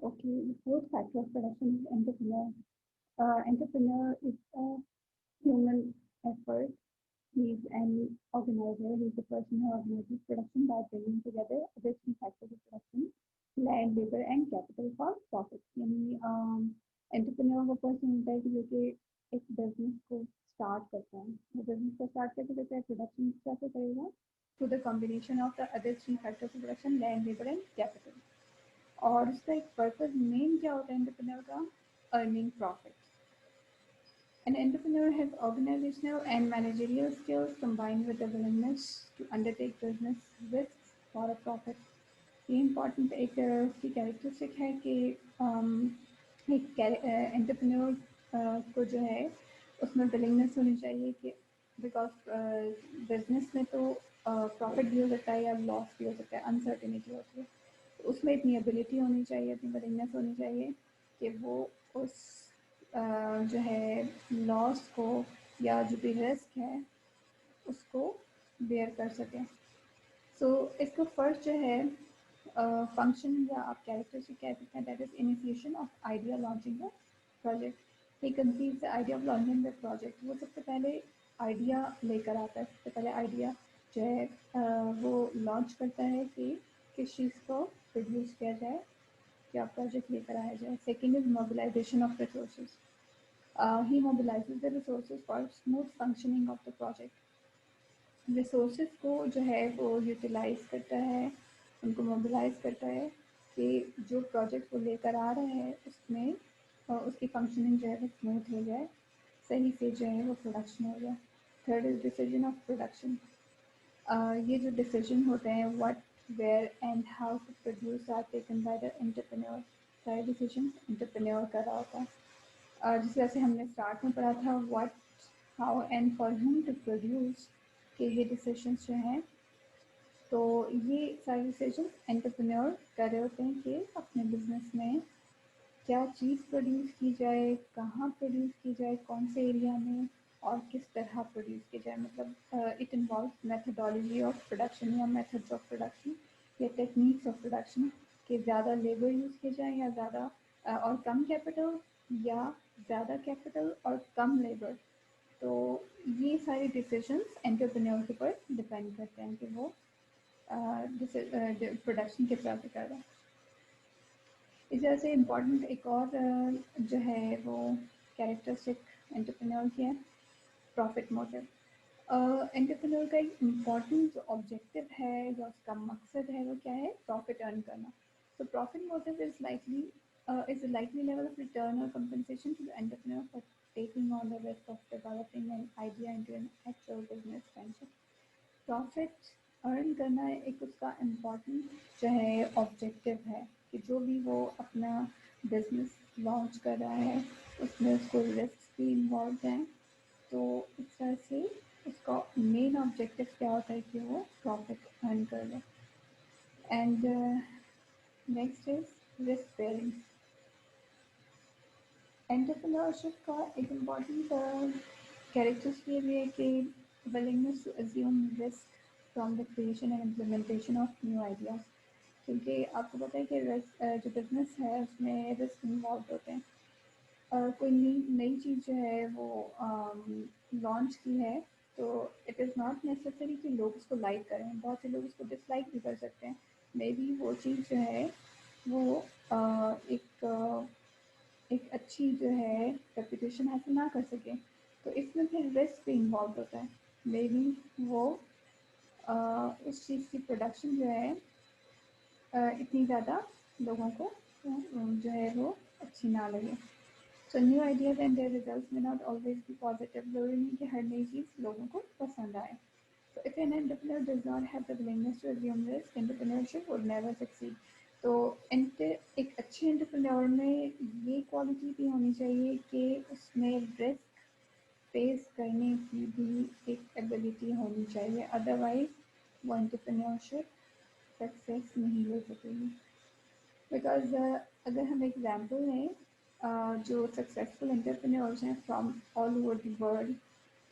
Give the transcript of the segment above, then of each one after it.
Okay, the fourth factor of production is entrepreneur. Entrepreneur is a human effort. He's an organizer. He's the person who organizes production by bringing together the three factors of production: land, labor, and capital for profit. यानी entrepreneur वो person होता है कि जो कि एक business को start करता है. वो बिजनेस को स्टार्ट कैसे करता है? प्रोडक्शन कैसे करेगा? Through the combination of the other three factors of production: land, labour and capital. और उसका एक पर्पज मेन क्या होता है एंटरप्रेन्योर का? Earning profit. An entrepreneur has organizational and managerial skills combined with the willingness to undertake business risks for a profit. ये important एक उसकी कैरेक्टरिस्टिक है कि एक एंटरप्रेन्योर को जो है उसमें विलिंगनेस होनी चाहिए कि बिकॉज बिजनेस में तो प्रॉफिट भी हो सकता है या लॉस भी हो सकता है, अनसर्टेनिटी होती है. तो उसमें इतनी एबिलिटी होनी चाहिए, इतनी विलिंगनेस होनी चाहिए कि वो उस जो है लॉस को या जो भी रिस्क है उसको बेयर कर सकें. सो इसका फर्स्ट जो है फंक्शन या आप कैरेक्टरिस्टिक कह सकते हैं, that is initiation of idea launching the project. He conceives the idea of launching the project. वो सबसे पहले आइडिया लेकर आता है. सबसे पहले आइडिया जो है वो लॉन्च करता है कि किस चीज़ को प्रोड्यूस किया जाए, क्या प्रोजेक्ट लेकर आया जाए. Second is mobilisation of resources. He mobilises the resources for smooth functioning of the project. Resources को जो है वो यूटिलाइज करता है, उनको मोबिलाइज करता है कि जो प्रोजेक्ट वो लेकर आ रहा है उसमें उसकी फंक्शनिंग जो है वो स्मूथ हो जाए, सही से जो है वो प्रोडक्शन हो जाए. Third is decision of production. ये जो डिसीजन होते हैं what, where and how to produce are taken by the entrepreneur. सारे डिसीजन एंटरप्रेन्योर कर रहा होता है. जिस तरह से हमने स्टार्ट में पढ़ा था what, how and for whom to produce, कि ये डिसीजंस जो हैं तो ये सारे डिसीजन एंटरप्रेन्योर कर रहे होते हैं कि अपने बिजनेस में क्या चीज़ प्रोड्यूस की जाए, कहाँ प्रोड्यूस की जाए, कौन से एरिया में और किस तरह प्रोड्यूस की जाए. मतलब it involve methodology of production या मेथड्स ऑफ प्रोडक्शन या टेक्निक्स ऑफ प्रोडक्शन, कि ज़्यादा लेबर यूज़ की जाए या ज़्यादा और कम कैपिटल, या ज़्यादा कैपिटल और कम लेबर. तो ये सारे डिसीजंस एंटरप्रेन्योर के ऊपर डिपेंड करते हैं कि वो प्रोडक्शन किस तरह से कर रहा है. इस तरह से इम्पॉर्टेंट एक और जो है वो कैरेक्टरिस्टिक एंटरप्रेन्योर की है, प्रॉफिट मोटिव. एंटरप्रेन्योर का एक इम्पॉर्टेंट जो ऑब्जेक्टिव है या उसका मकसद है वो क्या है? प्रॉफिट अर्न करना. तो profit motive is a likely level of return or compensation to the entrepreneur for taking on the risk of developing an idea into an actual business venture. Profit earn करना एक उसका important जो है objective है कि जो भी वो अपना बिजनेस लॉन्च कर रहा है उसमें उसको रिस्क भी इन्वॉल्व हैं. तो इस तरह से उसका मेन ऑब्जेक्टिव क्या होता है कि वो प्रॉफिट अर्न कर ले. And next is risk bearing. Entrepreneurship का एक इम्पॉर्टेंट कैरेक्टरिस्टिक ये भी है कि willingness to assume risk from the creation and implementation of new ideas. क्योंकि आपको पता है कि जो बिजनेस है उसमें रिस्क इन्वॉल्व होते हैं. कोई नई चीज़ जो है वो लॉन्च की है तो इट इज़ नॉट नेसेसरी कि लोग उसको लाइक करें. बहुत से लोग उसको डिसलाइक भी कर सकते हैं. मे बी वो चीज़ जो है वो एक अच्छी जो है रेपुटेशन हासिल ना कर सके. तो इसमें फिर रिस्क भी इन्वॉल्व होता है. मे बी वो उस चीज़ की प्रोडक्शन जो है इतनी ज़्यादा लोगों को जो है वो अच्छी ना लगे. So new ideas and their results में नॉट ऑलवेज भी पॉजिटिव. जरूरी नहीं कि हर नई चीज़ लोगों को पसंद आए. So if an entrepreneur does not have the willingness to assume risk, entrepreneurship would never succeed. तो एक अच्छे एंटरप्रेन्योर में ये क्वालिटी भी होनी चाहिए कि उसमें रिस्क फेस करने की भी एक एबिलिटी होनी चाहिए. अदरवाइज वो एंटरप्रेन्योरशिप सक्सेस नहीं ले सकेगी. बिकॉज अगर हम एग्जाम्पल लें जो सक्सेसफुल एंटरप्रेन्योर्स हैं from all over the world,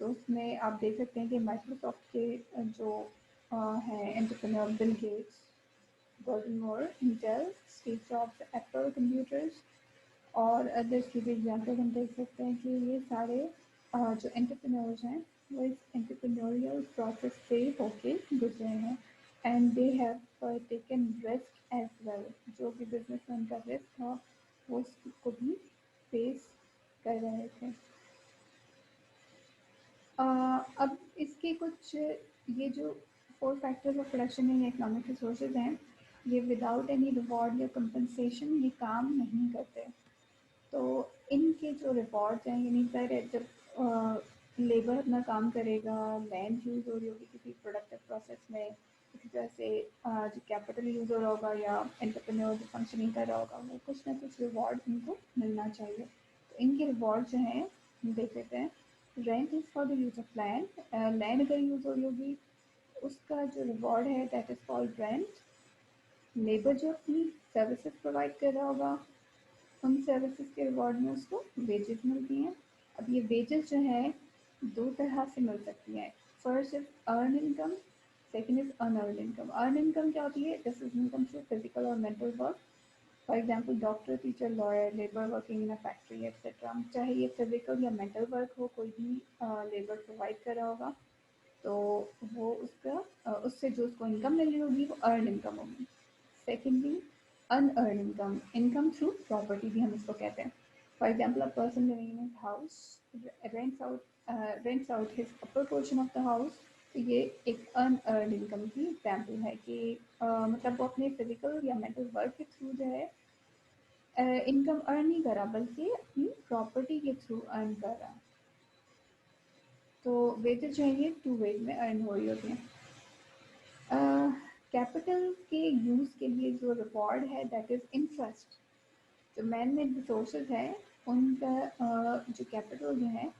तो उसमें आप देख सकते हैं कि माइक्रोसॉफ्ट के जो हैं entrepreneur Bill Gates, Gordon Moore, Intel, Steve Jobs, Apple Computers और अदर्स की भी एग्जाम्पल हम देख सकते हैं कि ये सारे जो एंटरप्रेन्योर्स हैं वो इस एंटरप्रेन्योरियल प्रोसेस से होके गुजरे हैं and they have taken risk as well. जो भी बिजनेस में उनका रिस्क था वो उसको भी फेस कर रहे थे. अब इसके कुछ ये जो 4 factors of production in economic resources हैं ये विदाउट एनी रिवॉर्ड या कंपनसेशन ये काम नहीं करते. तो इनके जो रिवॉर्ड्स हैं यानी पर जब लेबर अपना काम करेगा, लैंड यूज़ हो रही होगी किसी प्रोडक्टिव प्रोसेस में, इसी तरह से जो कैपिटल यूज़ हो रहा होगा या एंटरप्रेन्योर जो फंक्शनिंग कर रहा होगा वो कुछ ना कुछ रिवॉर्ड इनको मिलना चाहिए. तो इनके रिवॉर्ड जो हैं हम देख लेते हैं. Rent is for the use of land. Land अगर यूज़ हो रही होगी उसका जो रिवॉर्ड है that is called rent. Labour जो अपनी सर्विसेज प्रोवाइड कर रहा होगा उन सर्विसेज के रिवॉर्ड में उसको वेजेस मिलती हैं. अब ये वेजेस जो है दो तरह से मिल सकती हैं. First is earn income, second is unearn income. Earn income क्या होती है? This is income through physical और mental work. For example doctor, teacher, lawyer, labour working in a factory etcetera. चाहे ये फिजिकल या मेंटल वर्क हो, कोई भी लेबर प्रोवाइड कर रहा होगा तो वो उसका उससे जो उसको इनकम मिल रही होगी वो अर्न इनकम होगी. Secondly unearned income, income through property भी हम इसको कहते हैं. For example a person living in his house rents out his upper portion of the house. तो ये एक अनअर्न इनकम की एग्जाम्पल है कि मतलब वो अपने फिजिकल या मेंटल वर्क के थ्रू जो है इनकम अर्न नहीं कर रहा बल्कि अपनी प्रॉपर्टी के थ्रू अर्न कर रहा है. तो वेजेस जो है ये 2 वेज में अर्न हो रही होती हैं. कैपिटल के यूज़ के लिए जो रिवॉर्ड है दैट इज़ इंटरेस्ट. जो मैन मेड रिसोर्सेज है उनका जो कैपिटल जो है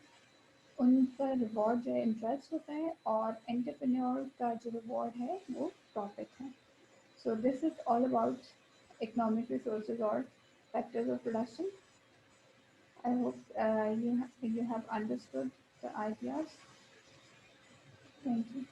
उनका रिवॉर्ड जो है इंटरेस्ट होता है और एंटरप्रेन्योर का जो रिवॉर्ड है वो प्रॉफिट है. So this is all about economic resources और factors of production. I hope you have understood the ideas. Thank you.